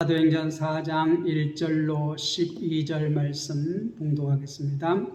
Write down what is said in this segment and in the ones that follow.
사도행전 4장 1절로 12절 말씀 봉독하겠습니다.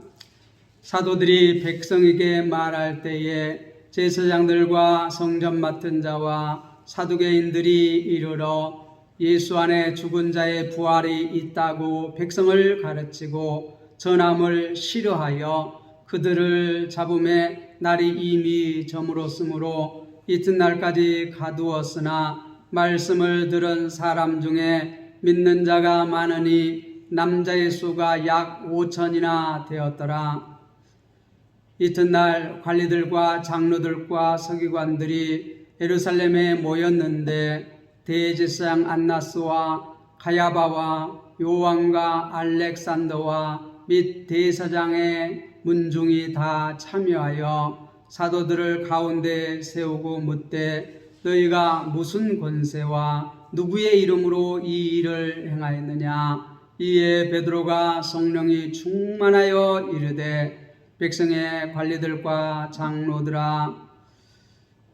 사도들이 백성에게 말할 때에 제사장들과 성전 맡은 자와 사두개인들이 이르러 예수 안에 죽은 자의 부활이 있다고 백성을 가르치고 전함을 싫어하여 그들을 잡음에 날이 이미 저물었으므로 이튿날까지 가두었으나 말씀을 들은 사람 중에 믿는 자가 많으니 남자의 수가 약 5천이나 되었더라. 이튿날 관리들과 장로들과 서기관들이 예루살렘에 모였는데 대제사장 안나스와 가야바와 요한과 알렉산더와 및 대사장의 문중이 다 참여하여 사도들을 가운데 세우고 묻되 너희가 무슨 권세와 누구의 이름으로 이 일을 행하였느냐? 이에 베드로가 성령이 충만하여 이르되 백성의 관리들과 장로들아,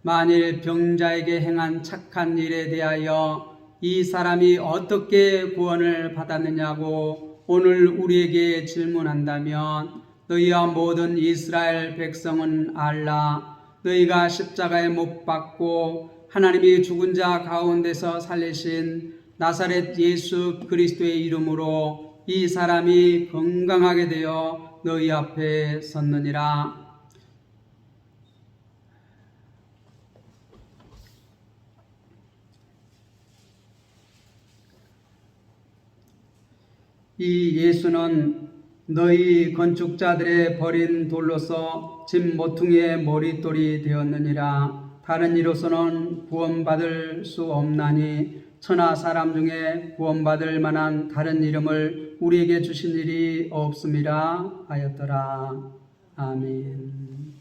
만일 병자에게 행한 착한 일에 대하여 이 사람이 어떻게 구원을 받았느냐고 오늘 우리에게 질문한다면 너희와 모든 이스라엘 백성은 알라. 너희가 십자가에 못 박고 하나님이 죽은 자 가운데서 살리신 나사렛 예수 그리스도의 이름으로 이 사람이 건강하게 되어 너희 앞에 섰느니라. 이 예수는 너희 건축자들의 버린 돌로서 집 모퉁이의 머릿돌이 되었느니라. 다른 이로서는 구원받을 수 없나니 천하 사람 중에 구원받을 만한 다른 이름을 우리에게 주신 일이 없음이라 하였더라. 아멘.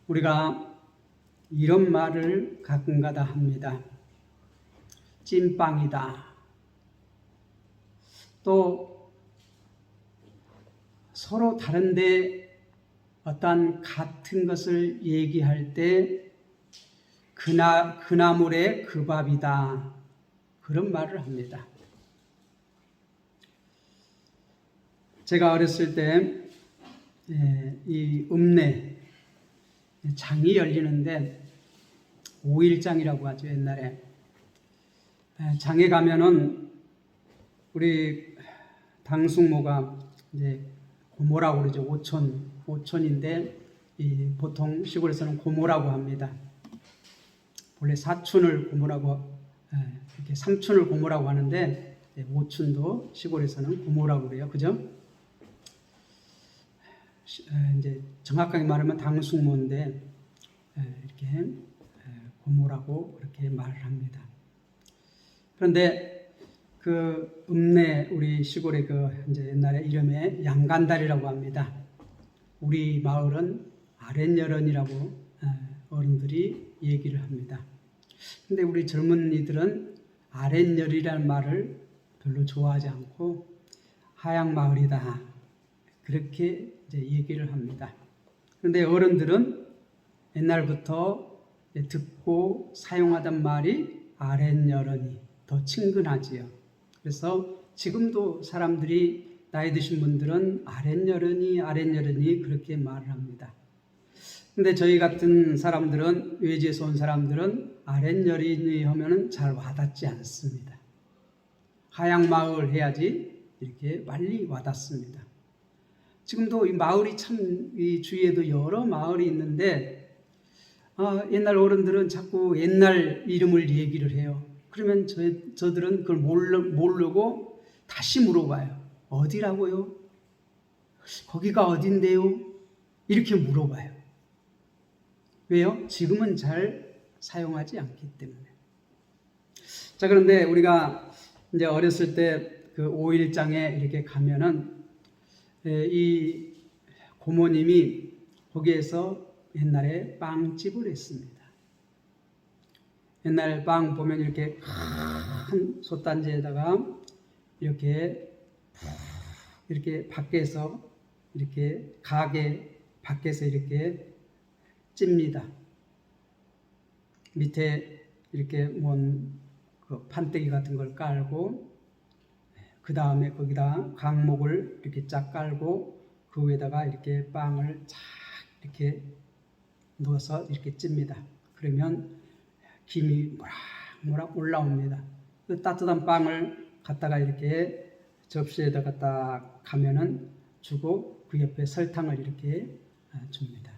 우리가 이런 말을 가끔가다 합니다. 찐빵이다. 또 서로 다른데 어떤 같은 것을 얘기할 때 그나물의 그 밥이다. 그런 말을 합니다. 제가 어렸을 때 이 읍내 장이 열리는데 5일장이라고 하죠. 옛날에 장에 가면은 우리 당숙모가 이제 고모라고 그러죠. 오촌인데 보통 시골에서는 고모라고 합니다. 원래 사촌을 고모라고, 이렇게 삼촌을 고모라고 하는데 오촌도 시골에서는 고모라고 그래요. 그죠? 이제 정확하게 말하면 당숙모인데 이렇게 고모라고 그렇게 말을 합니다. 그런데 그 읍내 우리 시골의 그 이제 옛날에 이름에 양간다리라고 합니다. 우리 마을은 아랫여런이라고 어른들이 얘기를 합니다. 근데 우리 젊은이들은 아랫여리라는 말을 별로 좋아하지 않고 하양마을이다 그렇게 이제 얘기를 합니다. 그런데 어른들은 옛날부터 듣고 사용하던 말이 아랫여런이 더 친근하지요. 그래서 지금도 사람들이 나이 드신 분들은 아랫여른이 그렇게 말을 합니다. 근데 저희 같은 사람들은, 외지에서 온 사람들은 아랫여른이 하면은 잘 와닿지 않습니다. 하양마을 해야지 이렇게 빨리 와닿습니다. 지금도 이 마을이 참, 이 주위에도 여러 마을이 있는데 옛날 어른들은 자꾸 옛날 이름을 얘기를 해요. 그러면 저들은 그걸 모르고 다시 물어봐요. 어디라고요? 거기가 어딘데요? 이렇게 물어봐요. 왜요? 지금은 잘 사용하지 않기 때문에. 자, 그런데 우리가 이제 어렸을 때 그 5일장에 이렇게 가면은 이 고모님이 거기에서 옛날에 빵집을 했습니다. 옛날 빵 보면 이렇게 큰 솥단지에다가 이렇게 밖에서 이렇게 가게 밖에서 이렇게 찝니다. 밑에 이렇게 그 판때기 같은 걸 깔고, 그 다음에 거기다 강목을 이렇게 쫙 깔고, 그 위에다가 이렇게 빵을 쫙 이렇게 넣어서 이렇게 찝니다. 그러면 김이 모락모락 올라옵니다. 그 따뜻한 빵을 갖다가 이렇게 접시에다가 딱 가면은 주고, 그 옆에 설탕을 이렇게 줍니다.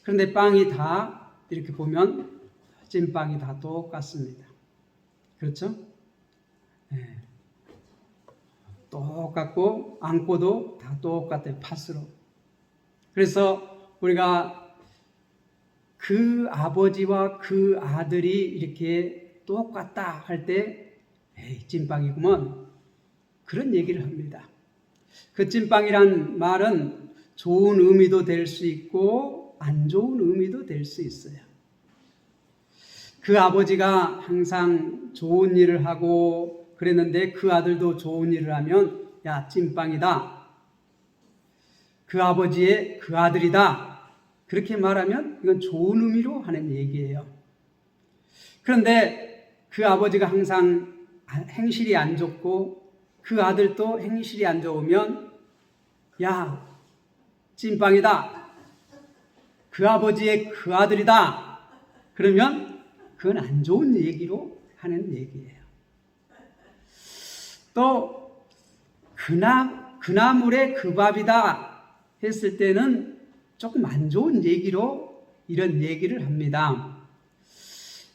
그런데 빵이 다 이렇게 보면 찐빵이 다 똑같습니다. 그렇죠? 네. 똑같고 안고도 다 똑같아요. 팥으로. 그래서 우리가 그 아버지와 그 아들이 이렇게 똑같다 할 때 에이 찐빵이구먼, 그런 얘기를 합니다. 그 찐빵이란 말은 좋은 의미도 될 수 있고 안 좋은 의미도 될 수 있어요. 그 아버지가 항상 좋은 일을 하고 그랬는데 그 아들도 좋은 일을 하면 야 찐빵이다, 그 아버지의 그 아들이다, 그렇게 말하면 이건 좋은 의미로 하는 얘기예요. 그런데 그 아버지가 항상 행실이 안 좋고 그 아들도 행실이 안 좋으면 야 찐빵이다, 그 아버지의 그 아들이다, 그러면 그건 안 좋은 얘기로 하는 얘기예요. 또 그나물의 그 밥이다 했을 때는 조금 안 좋은 얘기로 이런 얘기를 합니다.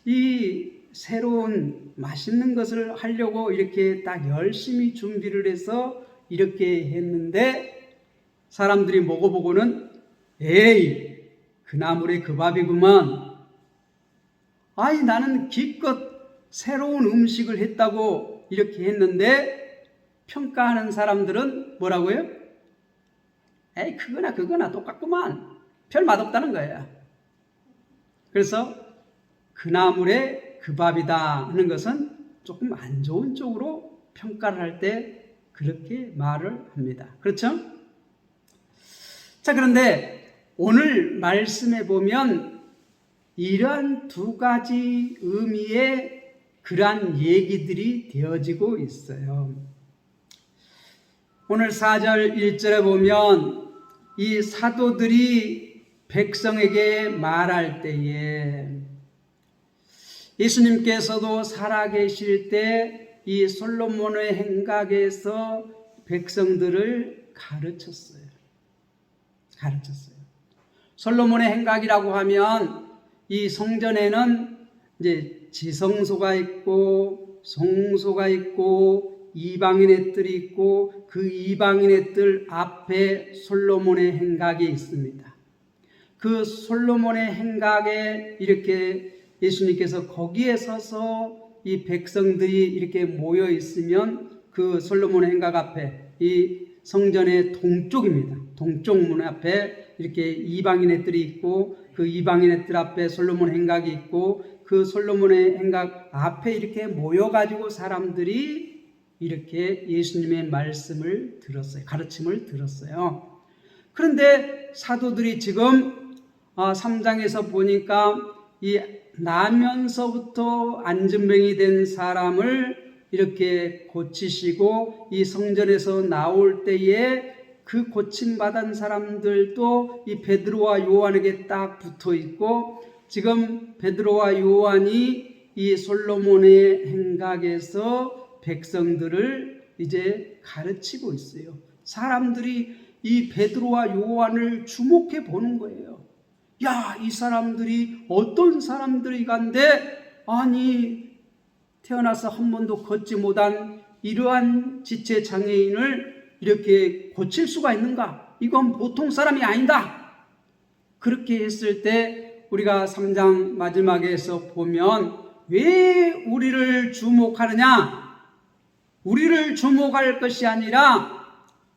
이 새로운 맛있는 것을 하려고 이렇게 딱 열심히 준비를 해서 이렇게 했는데 사람들이 먹어보고는 에이 그나물의 그 밥이구만, 아이 나는 기껏 새로운 음식을 했다고 이렇게 했는데 평가하는 사람들은 뭐라고요? 에이 그거나 똑같구만, 별 맛없다는 거예요. 그래서 그나물의 그 밥이다 하는 것은 조금 안 좋은 쪽으로 평가를 할 때 그렇게 말을 합니다. 그렇죠? 자, 그런데 오늘 말씀에 보면 이러한 두 가지 의미의 그러한 얘기들이 되어지고 있어요. 오늘 4절 1절에 보면 이 사도들이 백성에게 말할 때에 예수님께서도 살아계실 때 이 솔로몬의 행각에서 백성들을 가르쳤어요. 솔로몬의 행각이라고 하면 이 성전에는 이제 지성소가 있고 성소가 있고 이방인의 뜰이 있고 그 이방인의 뜰 앞에 솔로몬의 행각이 있습니다. 그 솔로몬의 행각에 이렇게 예수님께서 거기에 서서 이 백성들이 이렇게 모여 있으면 그 솔로몬의 행각 앞에 이 성전의 동쪽입니다. 동쪽 문 앞에 이렇게 이방인의 뜰이 있고 그 이방인의 뜰 앞에 솔로몬의 행각이 있고 그 솔로몬의 행각 앞에 이렇게 모여가지고 사람들이 이렇게 예수님의 말씀을 들었어요. 가르침을 들었어요. 그런데 사도들이 지금 3장에서 보니까 이 나면서부터 안진병이 된 사람을 이렇게 고치시고 이 성전에서 나올 때에 그 고침받은 사람들도 이 베드로와 요한에게 딱 붙어 있고 지금 베드로와 요한이 이 솔로몬의 행각에서 백성들을 이제 가르치고 있어요. 사람들이 이 베드로와 요한을 주목해 보는 거예요. 야, 이 사람들이 어떤 사람들이간데 아니 태어나서 한 번도 걷지 못한 이러한 지체 장애인을 이렇게 고칠 수가 있는가? 이건 보통 사람이 아니다. 그렇게 했을 때 우리가 3장 마지막에서 보면 왜 우리를 주목하느냐? 우리를 주목할 것이 아니라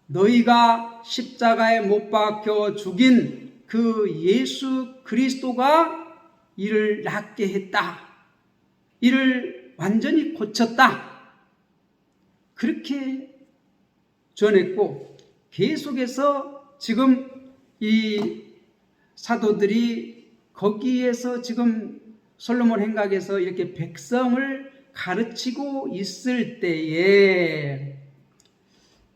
너희가 십자가에 못 박혀 죽인 그 예수 그리스도가 이를 낫게 했다. 이를 완전히 고쳤다. 그렇게 전했고 계속해서 지금 이 사도들이 거기에서 지금 솔로몬 행각에서 이렇게 백성을 가르치고 있을 때에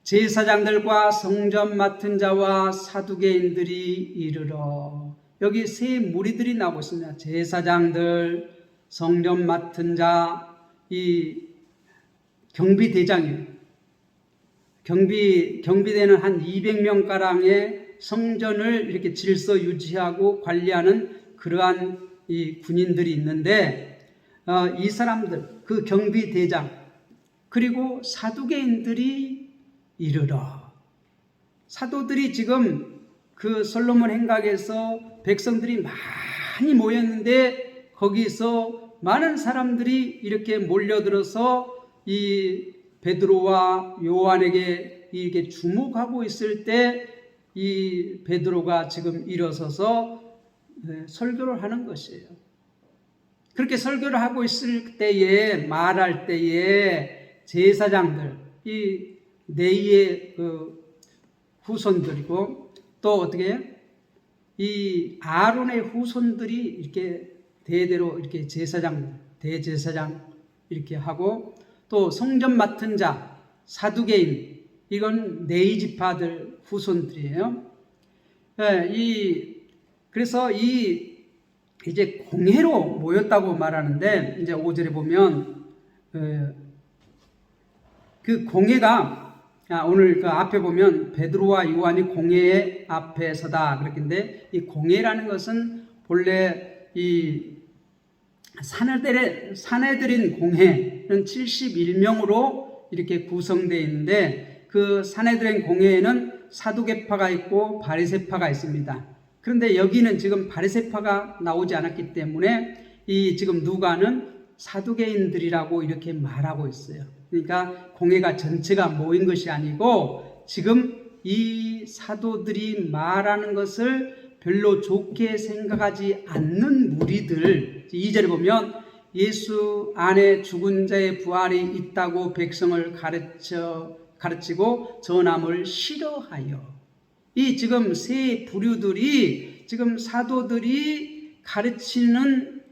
제사장들과 성전 맡은 자와 사두개인들이 이르러, 여기 세 무리들이 나오고 있습니다. 제사장들, 성전 맡은 자, 이 경비대장이에요. 경비대는 한 200명가량의 성전을 이렇게 질서 유지하고 관리하는 그러한 이 군인들이 있는데, 이 사람들, 그 경비대장, 그리고 사두개인들이 이르러, 사도들이 지금 그 솔로몬 행각에서 백성들이 많이 모였는데 거기서 많은 사람들이 이렇게 몰려들어서 이 베드로와 요한에게 이렇게 주목하고 있을 때 이 베드로가 지금 일어서서 설교를 하는 것이에요. 그렇게 설교를 하고 있을 때에, 말할 때에 제사장들, 이 네이의 그 후손들이고 또 어떻게 이 아론의 후손들이 이렇게 대대로 이렇게 제사장, 대제사장 이렇게 하고, 또 성전 맡은 자, 사두개인, 이건 네이 지파들 후손들이에요. 그래서 이제 공회로 모였다고 말하는데, 이제 5절에 보면 그 공회가, 오늘 그 앞에 보면 베드로와 요한이 공회 앞에 서다 그랬는데, 이 공회라는 것은 본래 이 사내들인 공회는 71명으로 이렇게 구성되어 있는데, 그 사내들인 공회에는 사두개파가 있고 바리새파가 있습니다. 그런데 여기는 지금 바리새파가 나오지 않았기 때문에 이 지금 누가는 사두개인들이라고 이렇게 말하고 있어요. 그러니까 공회가 전체가 모인 것이 아니고 지금 이 사도들이 말하는 것을 별로 좋게 생각하지 않는 무리들, 2절에 보면 예수 안에 죽은 자의 부활이 있다고 백성을 가르치고 전함을 싫어하여, 이 지금 세 부류들이 지금 사도들이 가르치는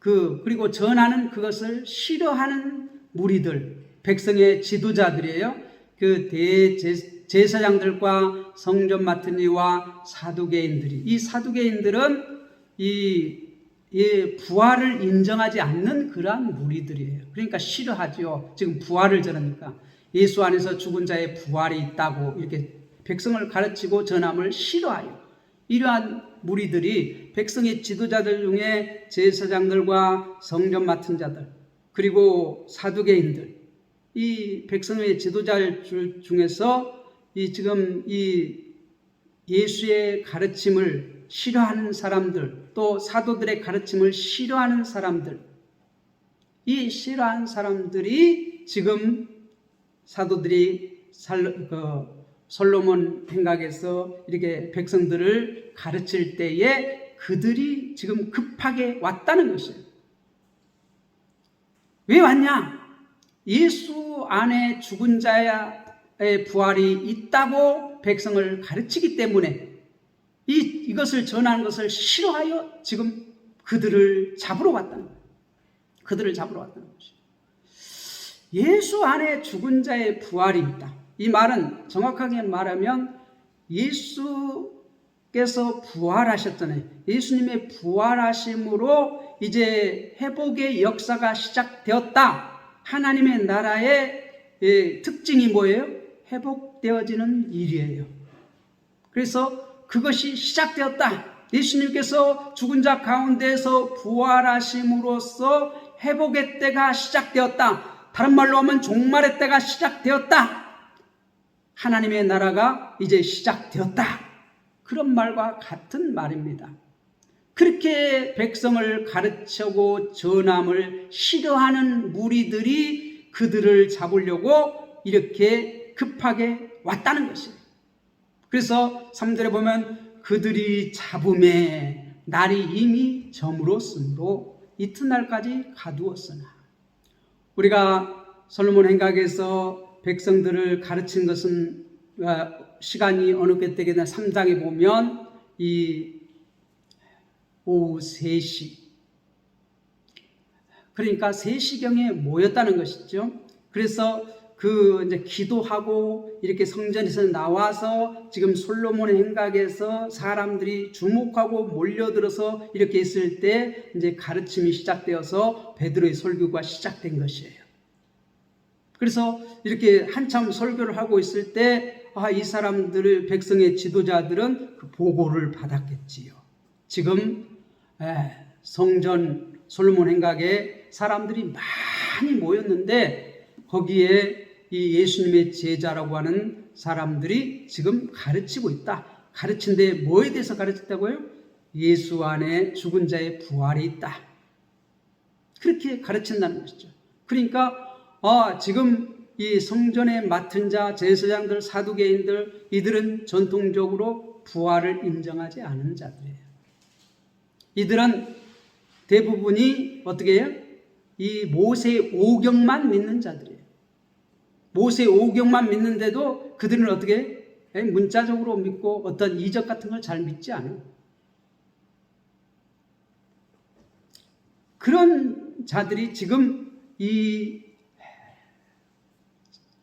그리고 전하는 그것을 싫어하는 무리들, 백성의 지도자들이에요. 그 제사장들과 성전 맡은 이와 사두개인들이, 이 사두개인들은 이 부활을 인정하지 않는 그러한 무리들이에요. 그러니까 싫어하죠. 지금 부활을 전하니까 예수 안에서 죽은 자의 부활이 있다고 이렇게 백성을 가르치고 전함을 싫어하여, 이러한 무리들이 백성의 지도자들 중에 제사장들과 성전 맡은 자들, 그리고 사두개인들, 이 백성의 지도자들 중에서 지금 이 예수의 가르침을 싫어하는 사람들, 또 사도들의 가르침을 싫어하는 사람들, 이 싫어하는 사람들이 지금 사도들이 솔로몬 행각에서 이렇게 백성들을 가르칠 때에 그들이 지금 급하게 왔다는 것이에요. 왜 왔냐? 예수 안에 죽은 자의 부활이 있다고 백성을 가르치기 때문에 이것을 전하는 것을 싫어하여 지금 그들을 잡으러 왔다는 거예요. 그들을 잡으러 왔다는 것이에요. 예수 안에 죽은 자의 부활이 있다. 이 말은 정확하게 말하면 예수께서 부활하셨잖아요. 예수님의 부활하심으로 이제 회복의 역사가 시작되었다. 하나님의 나라의 특징이 뭐예요? 회복되어지는 일이에요. 그래서 그것이 시작되었다. 예수님께서 죽은 자 가운데서 부활하심으로써 회복의 때가 시작되었다. 다른 말로 하면 종말의 때가 시작되었다. 하나님의 나라가 이제 시작되었다. 그런 말과 같은 말입니다. 그렇게 백성을 가르치고 전함을 싫어하는 무리들이 그들을 잡으려고 이렇게 급하게 왔다는 것이에요. 그래서 3절에 보면 그들이 잡음에 날이 이미 저물었으므로 이튿날까지 가두었으나, 우리가 솔로몬 행각에서 백성들을 가르친 것은 시간이 어느 때 되겠나 3장에 보면 이 오후 3시, 그러니까 3시경에 모였다는 것이죠. 그래서 이제 기도하고 이렇게 성전에서 나와서 지금 솔로몬의 행각에서 사람들이 주목하고 몰려들어서 이렇게 있을 때 이제 가르침이 시작되어서 베드로의 설교가 시작된 것이에요. 그래서 이렇게 한참 설교를 하고 있을 때 이 사람들을, 백성의 지도자들은 그 보고를 받았겠지요. 지금 성전 솔로몬 행각에 사람들이 많이 모였는데 거기에 이 예수님의 제자라고 하는 사람들이 지금 가르치고 있다. 가르친데 뭐에 대해서 가르쳤다고요? 예수 안에 죽은 자의 부활이 있다. 그렇게 가르친다는 것이죠. 그러니까 지금 이 성전에 맡은 자, 제사장들, 사두개인들, 이들은 전통적으로 부활을 인정하지 않은 자들이에요. 이들은 대부분이 어떻게 해요? 이 모세 오경만 믿는 자들이에요. 모세 오경만 믿는데도 그들은 어떻게 해요? 문자적으로 믿고 어떤 이적 같은 걸 잘 믿지 않아요. 그런 자들이 지금 이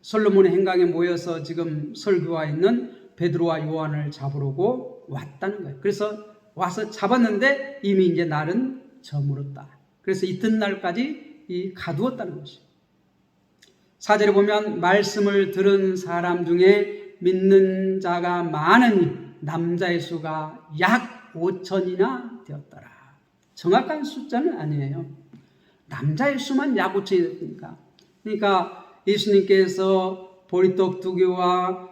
솔로몬의 행각에 모여서 지금 설교와 있는 베드로와 요한을 잡으려고 왔다는 거예요. 그래서 와서 잡았는데 이미 이제 날은 저물었다. 그래서 이튿날까지 가두었다는 것이에요. 4절에 보면 말씀을 들은 사람 중에 믿는 자가 많으니 남자의 수가 약 5천이나 되었더라. 정확한 숫자는 아니에요. 남자의 수만 약 5천이 됐으니까. 그러니까 예수님께서 보리떡 2개와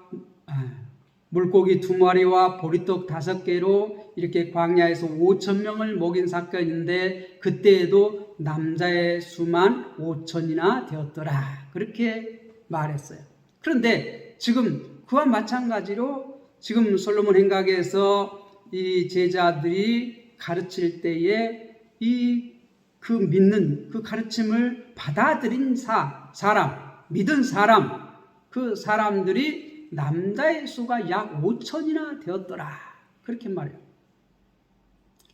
물고기 2마리와 보리떡 5개로 이렇게 광야에서 5,000명을 먹인 사건인데 그때에도 남자의 수만 5천이나 되었더라. 그렇게 말했어요. 그런데 지금 그와 마찬가지로 지금 솔로몬 행각에서 이 제자들이 가르칠 때에 그 믿는 그 가르침을 받아들인 사람, 믿은 사람, 그 사람들이 남자의 수가 약 5천이나 되었더라. 그렇게 말해요.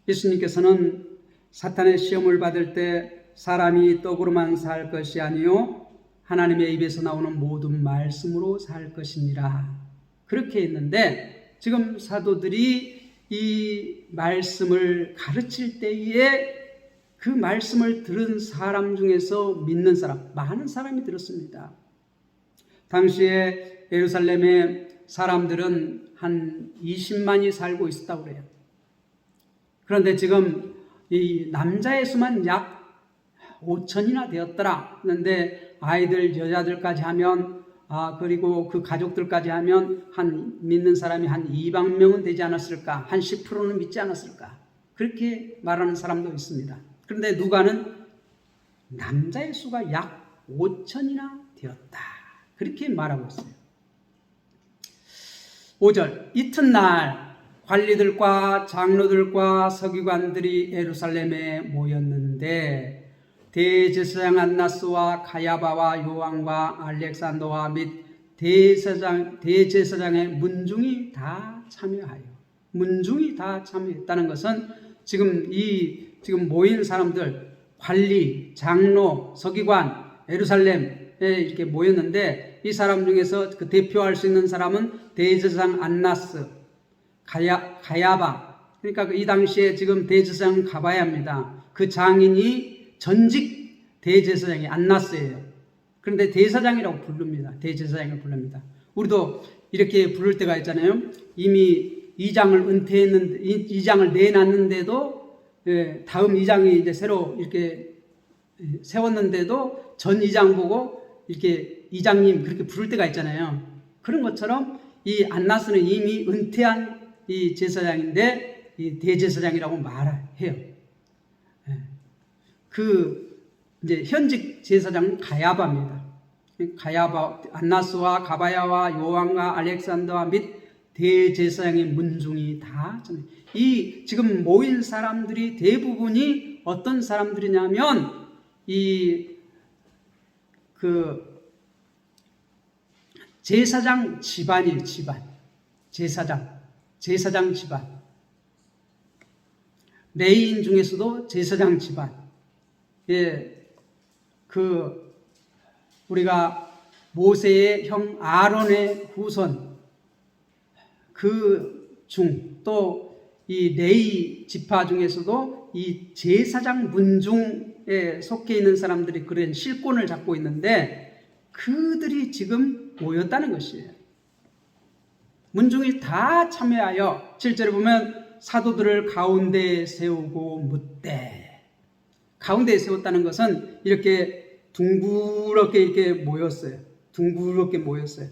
예수님께서는 사탄의 시험을 받을 때 사람이 떡으로만 살 것이 아니요 하나님의 입에서 나오는 모든 말씀으로 살 것이니라. 그렇게 했는데 지금 사도들이 이 말씀을 가르칠 때에 그 말씀을 들은 사람 중에서 믿는 사람, 많은 사람이 들었습니다. 당시에 예루살렘의 사람들은 한 20만이 살고 있었다고 그래요. 그런데 지금 이 남자의 수만 약 5천이나 되었더라. 그런데 아이들, 여자들까지 하면 그리고 그 가족들까지 하면 믿는 사람이 한 2만 명은 되지 않았을까? 한 10%는 믿지 않았을까? 그렇게 말하는 사람도 있습니다. 그런데 누가는 남자의 수가 약 5천이나 되었다. 그렇게 말하고 있어요. 5절, 이튿날 관리들과 장로들과 서기관들이 예루살렘에 모였는데 대제사장 안나스와 가야바와 요한과 알렉산더와 및 대제사장의 문중이 다 참여하여. 문중이 다 참여했다는 것은 지금 모인 사람들, 관리, 장로, 서기관, 예루살렘에 이렇게 모였는데 이 사람 중에서 그 대표할 수 있는 사람은 대제사장 안나스, 가야바. 그러니까 이 당시에 지금 대제사장 가바야입니다. 그 장인이 전직 대제사장이 안나스예요. 그런데 대사장이라고 부릅니다. 대제사장을 부릅니다. 우리도 이렇게 부를 때가 있잖아요. 이미 이장을 은퇴했는데, 이장을 내놨는데도 다음 이장이 이제 새로 이렇게 세웠는데도 전 이장 보고 이렇게 이장님 그렇게 부를 때가 있잖아요. 그런 것처럼 이 안나스는 이미 은퇴한 이 제사장인데 이 대제사장이라고 말해요. 이제 현직 제사장은 가야바입니다. 가야바, 안나스와 가바야와 요한과 알렉산더와 및 대제사장의 문중이 다 지금 모인 사람들이 대부분이 어떤 사람들이냐면 제사장 집안이에요. 제사장 집안. 레위인 중에서도 제사장 집안, 우리가 모세의 형 아론의 후손 또 이 레위 지파 중에서도 이 제사장 문중에 속해 있는 사람들이 그런 실권을 잡고 있는데 그들이 지금 모였다는 것이에요. 문중이 다 참여하여 7절에 보면 사도들을 가운데에 세우고 묻되, 가운데에 세웠다는 것은 이렇게 둥그렇게 이렇게 모였어요. 둥그렇게 모였어요.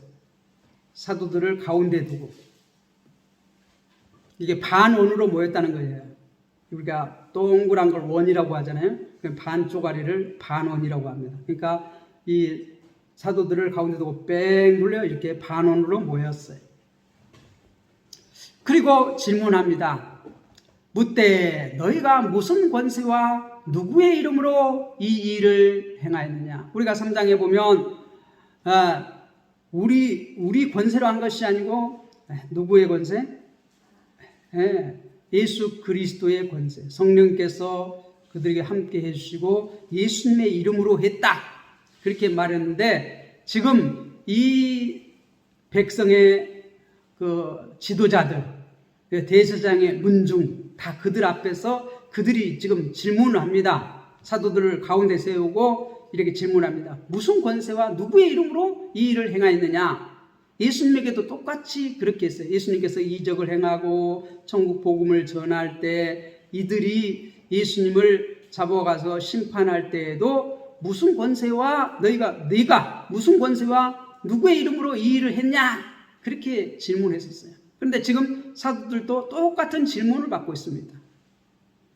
사도들을 가운데 두고 이게 반원으로 모였다는 거예요. 우리가 동그란 걸 원이라고 하잖아요. 반 쪼가리를 반원이라고 합니다. 그러니까 이 사도들을 가운데 두고 뺑 돌려 이렇게 반원으로 모였어요. 그리고 질문합니다. 묻되 너희가 무슨 권세와 누구의 이름으로 이 일을 행하였느냐. 우리가 3장에 보면 우리 권세로 한 것이 아니고 누구의 권세? 예수 그리스도의 권세. 성령께서 그들에게 함께 해주시고 예수님의 이름으로 했다. 그렇게 말했는데 지금 이 백성의 그 지도자들, 대제사장의 문중 다 그들 앞에서 그들이 지금 질문을 합니다. 사도들을 가운데 세우고 이렇게 질문합니다. 무슨 권세와 누구의 이름으로 이 일을 행하였느냐? 예수님에게도 똑같이 그렇게 했어요. 예수님께서 이적을 행하고 천국 복음을 전할 때 이들이 예수님을 잡아가서 심판할 때에도 무슨 권세와 너희가 무슨 권세와 누구의 이름으로 이 일을 했냐? 그렇게 질문했었어요. 그런데 지금 사도들도 똑같은 질문을 받고 있습니다.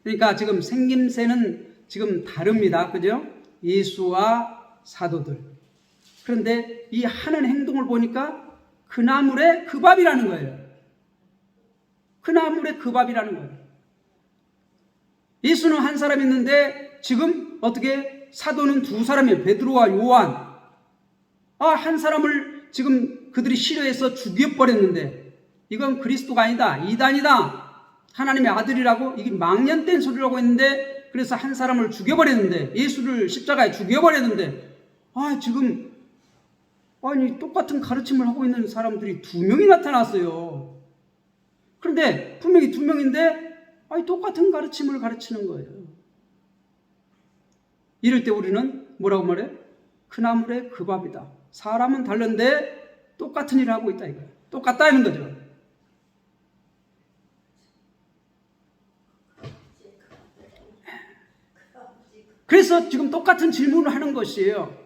그러니까 지금 생김새는 지금 다릅니다. 그죠? 예수와 사도들. 그런데 이 하는 행동을 보니까 그 나물의 그 밥이라는 거예요. 그 나물의 그 밥이라는 거예요. 예수는 한 사람 있는데 지금 어떻게 사도는 두 사람이에요. 베드로와 요한. 한 사람을 지금 그들이 싫어해서 죽여버렸는데 이건 그리스도가 아니다. 이단이다. 하나님의 아들이라고 이게 망년된 소리를 하고 있는데 그래서 한 사람을 죽여버렸는데 예수를 십자가에 죽여버렸는데 지금 똑같은 가르침을 하고 있는 사람들이 2명이 나타났어요. 그런데 분명히 2명인데 똑같은 가르침을 가르치는 거예요. 이럴 때 우리는 뭐라고 말해? 그 나물의 그 밥이다. 사람은 다른데 똑같은 일을 하고 있다 이거예요. 똑같다는 거죠. 그래서 지금 똑같은 질문을 하는 것이에요.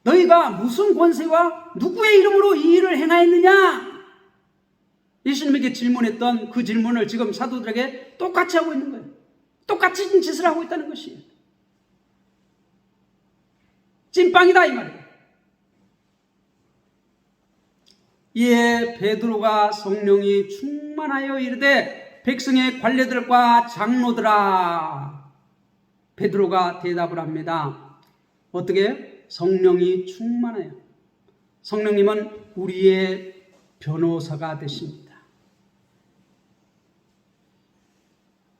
너희가 무슨 권세와 누구의 이름으로 이 일을 행하였느냐? 예수님에게 질문했던 그 질문을 지금 사도들에게 똑같이 하고 있는 거예요. 똑같은 짓을 하고 있다는 것이에요. 찐빵이다 이 말이에요. 이에 베드로가 성령이 충만하여 이르되 백성의 관례들과 장로들아. 베드로가 대답을 합니다. 어떻게? 성령이 충만해요. 성령님은 우리의 변호사가 되십니다.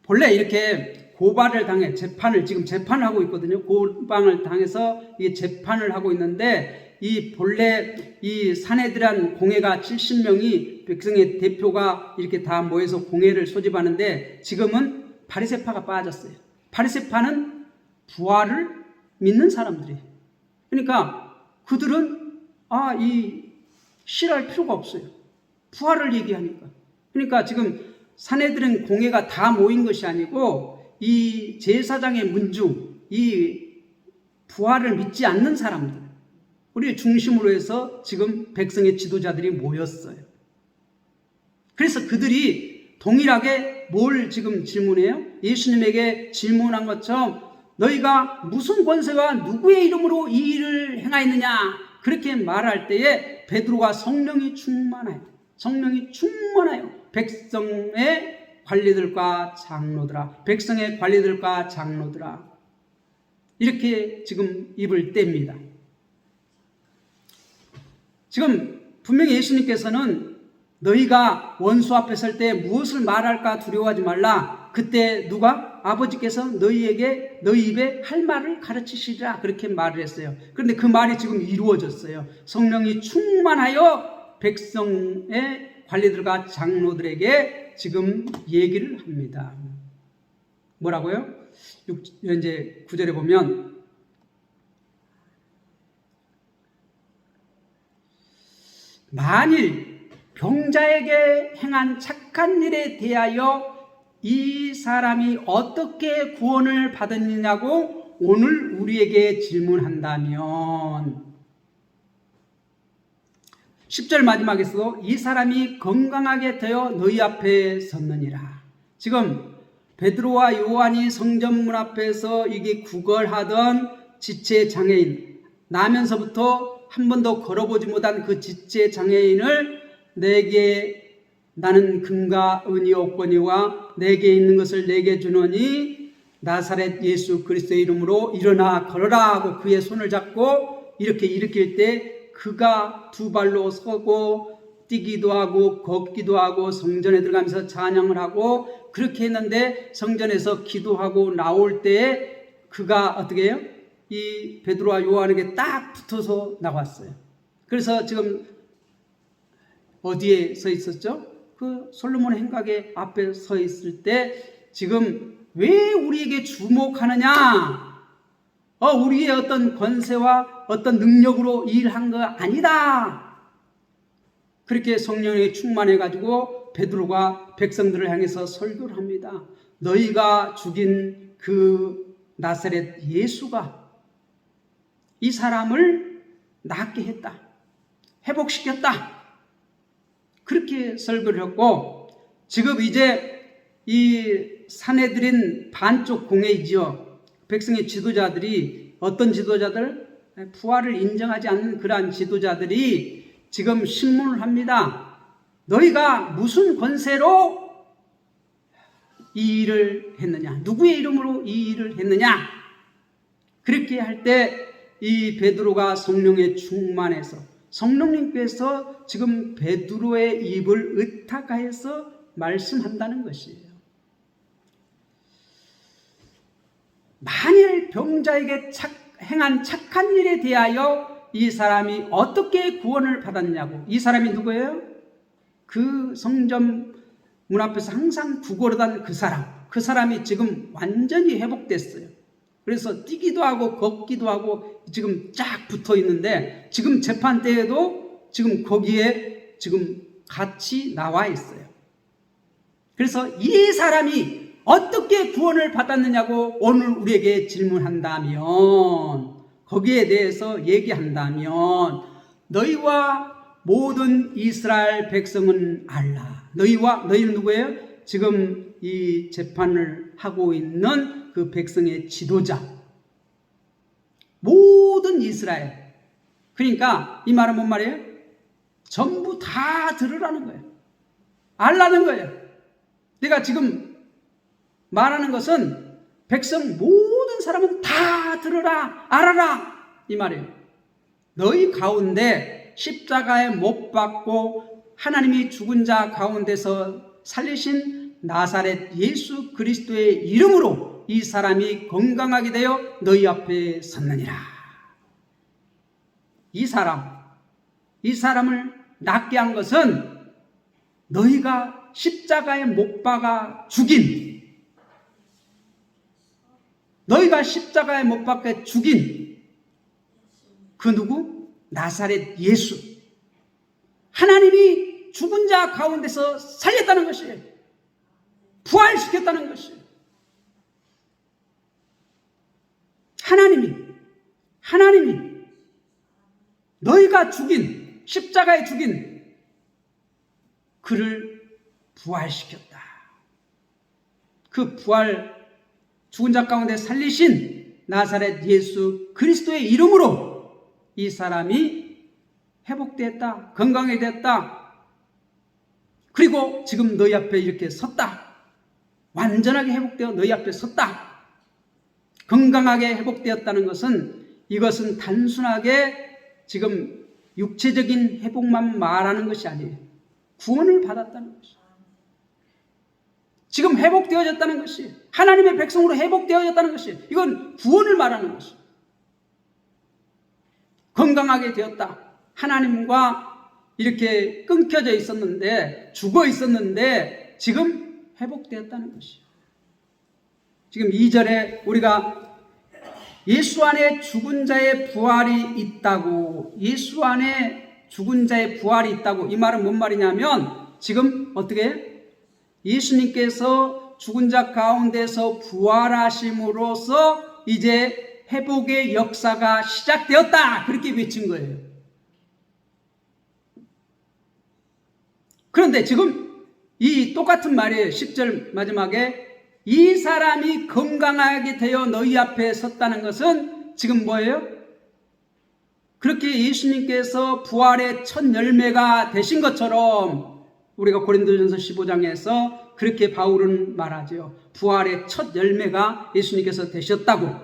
본래 이렇게 고발을 당해 지금 재판을 하고 있거든요. 고방을 당해서 이 재판을 하고 있는데 본래 이 산헤드란 공회가 70명이 백성의 대표가 이렇게 다 모여서 공회를 소집하는데 지금은 바리새파가 빠졌어요. 바리새파는 부활을 믿는 사람들이에요. 그러니까 그들은 싫어할 필요가 없어요. 부활을 얘기하니까. 그러니까 지금 산헤드린 공회가 다 모인 것이 아니고 이 제사장의 문중, 이 부활을 믿지 않는 사람들, 우리를 중심으로 해서 지금 백성의 지도자들이 모였어요. 그래서 그들이 동일하게 뭘 지금 질문해요? 예수님에게 질문한 것처럼 너희가 무슨 권세와 누구의 이름으로 이 일을 행하였느냐? 그렇게 말할 때에 베드로가 성령이 충만하여 백성의 관리들과 장로들아 이렇게 지금 입을 뗍니다. 지금 분명히 예수님께서는 너희가 원수 앞에 설 때 무엇을 말할까 두려워하지 말라. 그때 누가? 아버지께서 너희에게 너희 입에 할 말을 가르치시리라 그렇게 말을 했어요. 그런데 그 말이 지금 이루어졌어요. 성령이 충만하여 백성의 관리들과 장로들에게 지금 얘기를 합니다. 뭐라고요? 이제 9절에 보면 만일 병자에게 행한 착한 일에 대하여 이 사람이 어떻게 구원을 받았느냐고 오늘 우리에게 질문한다면 10절 마지막에서도 이 사람이 건강하게 되어 너희 앞에 섰느니라. 지금 베드로와 요한이 성전문 앞에서 이게 구걸하던 지체 장애인, 나면서부터 한 번도 걸어보지 못한 그 지체 장애인을 내게 나는 금과 은이 없거니와 내게 있는 것을 내게 주노니 나사렛 예수 그리스도의 이름으로 일어나 걸어라 하고 그의 손을 잡고 이렇게 일으킬 때 그가 두 발로 서고 뛰기도 하고 걷기도 하고 성전에 들어가면서 찬양을 하고 그렇게 했는데 성전에서 기도하고 나올 때 그가 어떻게 해요? 이 베드로와 요한에게 딱 붙어서 나왔어요. 그래서 지금 어디에 서 있었죠? 그 솔로몬 행각의 앞에 서 있을 때 지금 왜 우리에게 주목하느냐? 우리의 어떤 권세와 어떤 능력으로 일한 거 아니다. 그렇게 성령에 충만해가지고 베드로가 백성들을 향해서 설교를 합니다. 너희가 죽인 그 나사렛 예수가 이 사람을 낫게 했다. 회복시켰다. 그렇게 설교를 했고 지금 이제 이 사내들인 반쪽 공회이지요. 백성의 지도자들이 어떤 지도자들? 부활을 인정하지 않는 그러한 지도자들이 지금 신문을 합니다. 너희가 무슨 권세로 이 일을 했느냐? 누구의 이름으로 이 일을 했느냐? 그렇게 할 때 이 베드로가 성령에 충만해서 성령님께서 지금 베드로의 입을 의탁하여서 말씀한다는 것이에요. 만일 병자에게 행한 착한 일에 대하여 이 사람이 어떻게 구원을 받았냐고. 이 사람이 누구예요? 그 성전 문 앞에서 항상 구걸하던 그 사람. 그 사람이 지금 완전히 회복됐어요. 그래서 뛰기도 하고 걷기도 하고 지금 쫙 붙어 있는데 지금 재판 때에도 지금 거기에 지금 같이 나와 있어요. 그래서 이 사람이 어떻게 구원을 받았느냐고 오늘 우리에게 질문한다면 거기에 대해서 얘기한다면 너희와 모든 이스라엘 백성은 알라. 너희는 누구예요? 지금 이 재판을 하고 있는 그 백성의 지도자, 모든 이스라엘. 그러니까 이 말은 뭔 말이에요? 전부 다 들으라는 거예요. 알라는 거예요. 내가 지금 말하는 것은 백성 모든 사람은 다 들으라, 알아라 이 말이에요. 너희 가운데 십자가에 못 박고 하나님이 죽은 자 가운데서 살리신 나사렛 예수 그리스도의 이름으로 이 사람이 건강하게 되어 너희 앞에 섰느니라. 이 사람을 낫게 한 것은 너희가 십자가에 못 박아 죽인 그 누구? 나사렛 예수. 하나님이 죽은 자 가운데서 살렸다는 것이에요. 부활시켰다는 것이에요. 하나님이 너희가 십자가에 죽인 그를 부활시켰다. 그 죽은 자 가운데 살리신 나사렛 예수 그리스도의 이름으로 이 사람이 회복되었다. 건강하게 됐다. 그리고 지금 너희 앞에 이렇게 섰다. 완전하게 회복되어 너희 앞에 섰다. 건강하게 회복되었다는 것은 이것은 단순하게 지금 육체적인 회복만 말하는 것이 아니에요. 구원을 받았다는 것이에요. 지금 회복되어졌다는 것이, 하나님의 백성으로 회복되어졌다는 것이, 이건 구원을 말하는 것이. 건강하게 되었다. 하나님과 이렇게 끊겨져 있었는데, 죽어 있었는데 지금 회복되었다는 것이. 지금 2절에 우리가 예수 안에 죽은 자의 부활이 있다고, 예수 안에 죽은 자의 부활이 있다고, 이 말은 뭔 말이냐면 지금 어떻게 예수님께서 죽은 자 가운데서 부활하심으로써 이제 회복의 역사가 시작되었다, 그렇게 외친 거예요. 그런데 지금 이 똑같은 말이에요. 10절 마지막에 이 사람이 건강하게 되어 너희 앞에 섰다는 것은 지금 뭐예요? 그렇게 예수님께서 부활의 첫 열매가 되신 것처럼, 우리가 고린도전서 15장에서 그렇게 바울은 말하죠. 부활의 첫 열매가 예수님께서 되셨다고.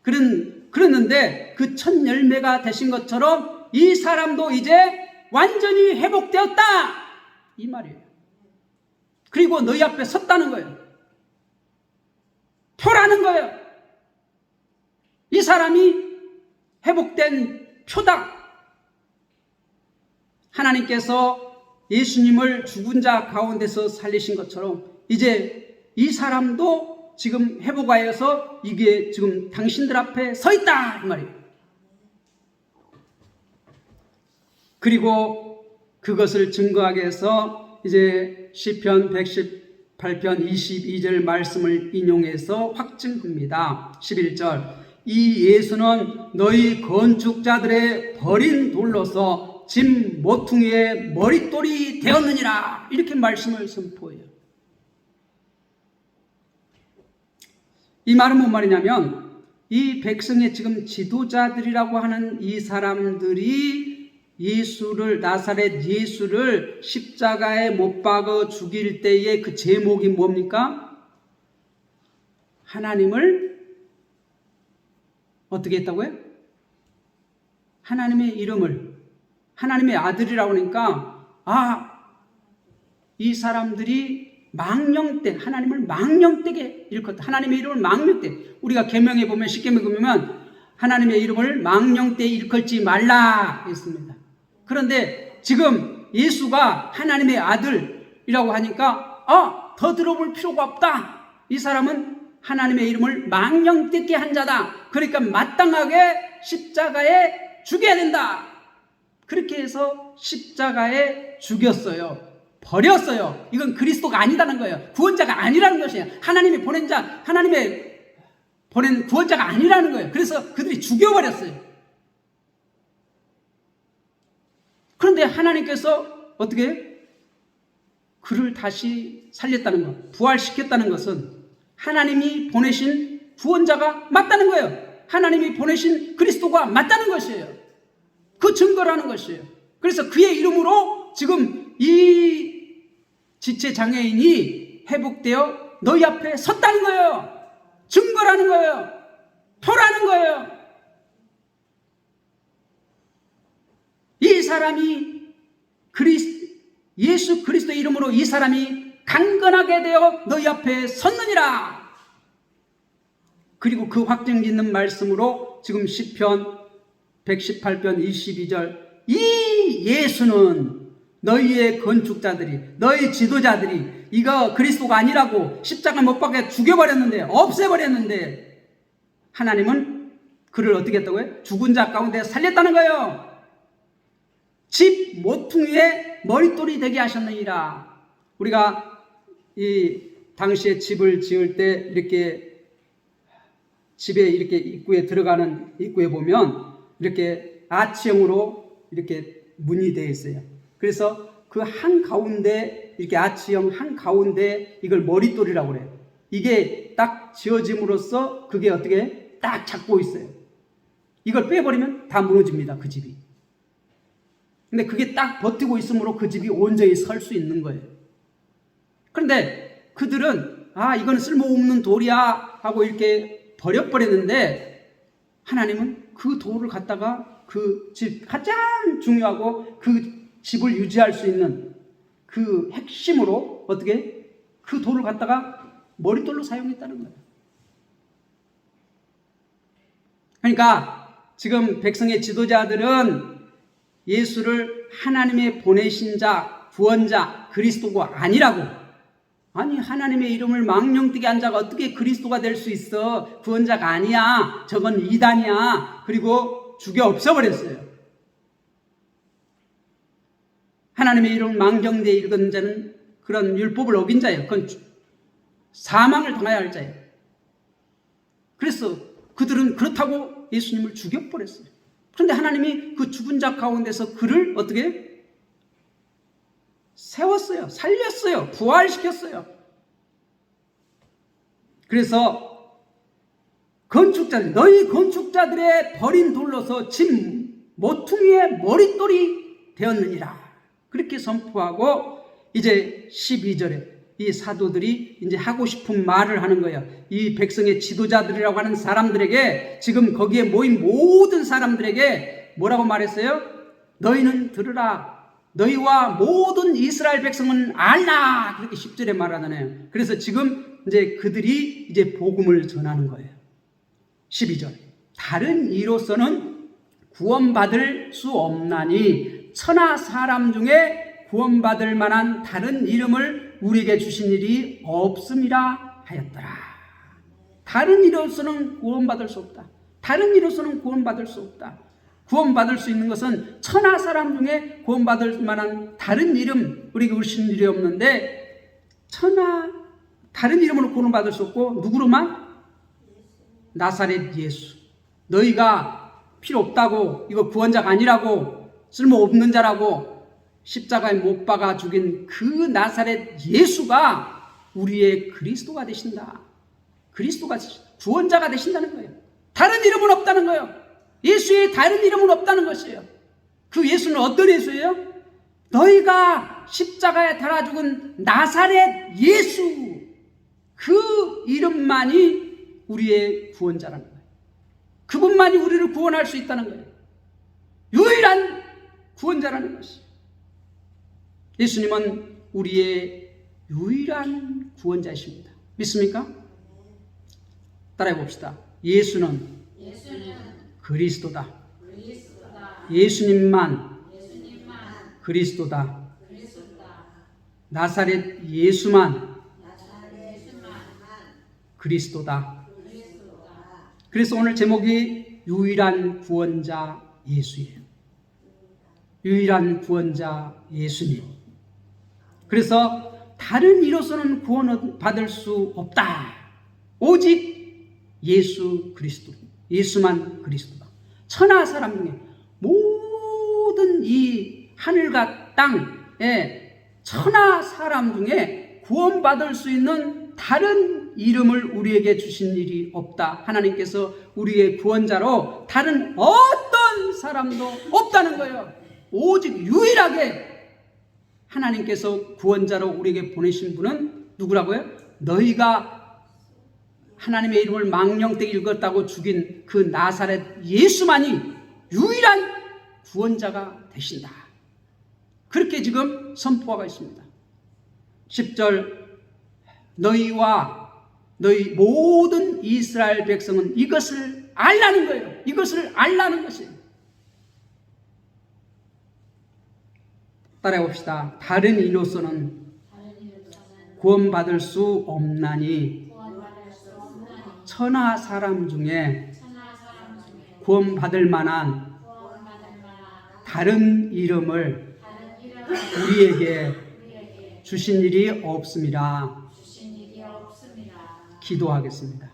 그랬는데 그 첫 열매가 되신 것처럼 이 사람도 이제 완전히 회복되었다, 이 말이에요. 그리고 너희 앞에 섰다는 거예요. 표라는 거예요. 이 사람이 회복된 표다. 하나님께서 예수님을 죽은 자 가운데서 살리신 것처럼 이제 이 사람도 지금 회복하여서 이게 지금 당신들 앞에 서 있다, 이 말이에요. 그리고 그것을 증거하기 위해서 이제 시편 118편 22절 말씀을 인용해서 확증합니다. 11절 이 예수는 너희 건축자들의 버린 돌로서 짐 모퉁이의 머릿돌이 되었느니라, 이렇게 말씀을 선포해요. 이 말은 뭔 말이냐면 이 백성의 지금 지도자들이라고 하는 이 사람들이 예수를, 나사렛 예수를 십자가에 못 박아 죽일 때의 그 제목이 뭡니까? 하나님을 어떻게 했다고요? 하나님의 이름을, 하나님의 아들이라고 하니까 이 사람들이 망령되, 하나님을 망령되게 일컫다. 하나님의 이름을 망령되, 우리가 계명에 보면, 십계명에 보면 하나님의 이름을 망령되 일컬지 말라 했습니다. 그런데 지금 예수가 하나님의 아들이라고 하니까 더 들어볼 필요가 없다. 이 사람은 하나님의 이름을 망령되게 한 자다. 그러니까 마땅하게 십자가에 죽여야 된다. 그렇게 해서 십자가에 죽였어요. 버렸어요. 이건 그리스도가 아니다는 거예요. 구원자가 아니라는 것이에요. 하나님이 보낸 자, 하나님의 보낸 구원자가 아니라는 거예요. 그래서 그들이 죽여버렸어요. 그런데 하나님께서 어떻게 그를 다시 살렸다는 것, 부활시켰다는 것은 하나님이 보내신 구원자가 맞다는 거예요. 하나님이 보내신 그리스도가 맞다는 것이에요. 그 증거라는 것이에요. 그래서 그의 이름으로 지금 이 지체장애인이 회복되어 너희 앞에 섰다는 거예요. 증거라는 거예요. 표라는 거예요. 이 사람이 예수 그리스도의 이름으로 이 사람이 강건하게 되어 너희 앞에 섰느니라. 그리고 그 확증짓는 말씀으로 지금 시편 118편 22절 이 예수는 너희의 건축자들이, 너희 지도자들이 이거 그리스도가 아니라고 십자가 못 박아 죽여버렸는데, 없애버렸는데 하나님은 그를 어떻게 했다고요? 죽은 자 가운데 살렸다는 거예요. 집 모퉁이에 머릿돌이 되게 하셨느니라. 우리가 이 당시에 집을 지을 때 이렇게 집에 이렇게 입구에 들어가는 입구에 보면 이렇게 아치형으로 이렇게 문이 되어 있어요. 그래서 그 한 가운데 이렇게 아치형 한 가운데 이걸 머릿돌이라고 그래요. 이게 딱 지어짐으로써 그게 어떻게 딱 잡고 있어요. 이걸 빼버리면 다 무너집니다, 그 집이. 근데 그게 딱 버티고 있으므로 그 집이 온전히 설 수 있는 거예요. 그런데 그들은 이건 쓸모없는 돌이야 하고 이렇게 버려버렸는데 하나님은 그 돌을 갖다가 그 집 가장 중요하고 그 집을 유지할 수 있는 그 핵심으로 어떻게 그 돌을 갖다가 머릿돌로 사용했다는 거예요. 그러니까 지금 백성의 지도자들은 예수를 하나님의 보내신 자, 구원자, 그리스도가 아니라고. 아니, 하나님의 이름을 망령되게 한 자가 어떻게 그리스도가 될 수 있어? 구원자가 아니야. 저건 이단이야. 그리고 죽여 없애버렸어요. 하나님의 이름을 망령되게 읽은 자는 그런 율법을 어긴 자예요. 그건 사망을 당해야 할 자예요. 그래서 그들은 그렇다고 예수님을 죽여버렸어요. 그런데 하나님이 그 죽은 자 가운데서 그를 어떻게 세웠어요. 살렸어요. 부활시켰어요. 그래서 건축자들, 너희 건축자들의 버린 돌로서 집 모퉁이의 머릿돌이 되었느니라. 그렇게 선포하고 이제 12절에 이 사도들이 이제 하고 싶은 말을 하는 거예요. 이 백성의 지도자들이라고 하는 사람들에게, 지금 거기에 모인 모든 사람들에게 뭐라고 말했어요? 너희는 들으라. 너희와 모든 이스라엘 백성은 알라. 그렇게 10절에 말하잖아요. 그래서 지금 이제 그들이 이제 복음을 전하는 거예요. 12절. 다른 이로서는 구원받을 수 없나니 천하 사람 중에 구원받을 만한 다른 이름을 우리에게 주신 일이 없음이라 하였더라. 다른 이로서는 구원받을 수 없다. 다른 이로서는 구원받을 수 없다. 구원받을 수 있는 것은 천하 사람 중에 구원받을 만한 다른 이름, 우리에게 주신 일이 없는데, 다른 이름으로 구원받을 수 없고, 누구로만? 나사렛 예수. 너희가 필요 없다고, 이거 구원자가 아니라고, 쓸모없는 자라고 십자가에 못 박아 죽인 그 나사렛 예수가 우리의 그리스도가 되신다. 그리스도가 구원자가 되신다는 거예요. 다른 이름은 없다는 거예요. 예수의 다른 이름은 없다는 것이에요. 그 예수는 어떤 예수예요? 너희가 십자가에 달아 죽은 나사렛 예수, 그 이름만이 우리의 구원자라는 거예요. 그분만이 우리를 구원할 수 있다는 거예요. 유일한 구원자라는 것이에요. 예수님은 우리의 유일한 구원자이십니다. 믿습니까? 따라해 봅시다. 예수는 그리스도다. 예수님만 그리스도다. 나사렛 예수만 그리스도다. 그래서 오늘 제목이 유일한 구원자 예수예요. 유일한 구원자 예수님. 그래서 다른 이로서는 구원을 받을 수 없다. 오직 예수 그리스도. 예수만 그리스도다. 천하 사람 중에, 모든 이 하늘과 땅에 천하 사람 중에 구원받을 수 있는 다른 이름을 우리에게 주신 일이 없다. 하나님께서 우리의 구원자로 다른 어떤 사람도 없다는 거예요. 오직 유일하게 하나님께서 구원자로 우리에게 보내신 분은 누구라고요? 너희가 하나님의 이름을 망령되게 읽었다고 죽인 그 나사렛 예수만이 유일한 구원자가 되신다. 그렇게 지금 선포하고 있습니다. 10절, 너희와 너희 모든 이스라엘 백성은 이것을 알라는 거예요. 이것을 알라는 것이에요. 따라해 봅시다. 다른 이로서는 구원받을 수 없나니 천하 사람 중에 구원받을 만한 다른 이름을 우리에게 주신 일이 없음이라. 기도하겠습니다.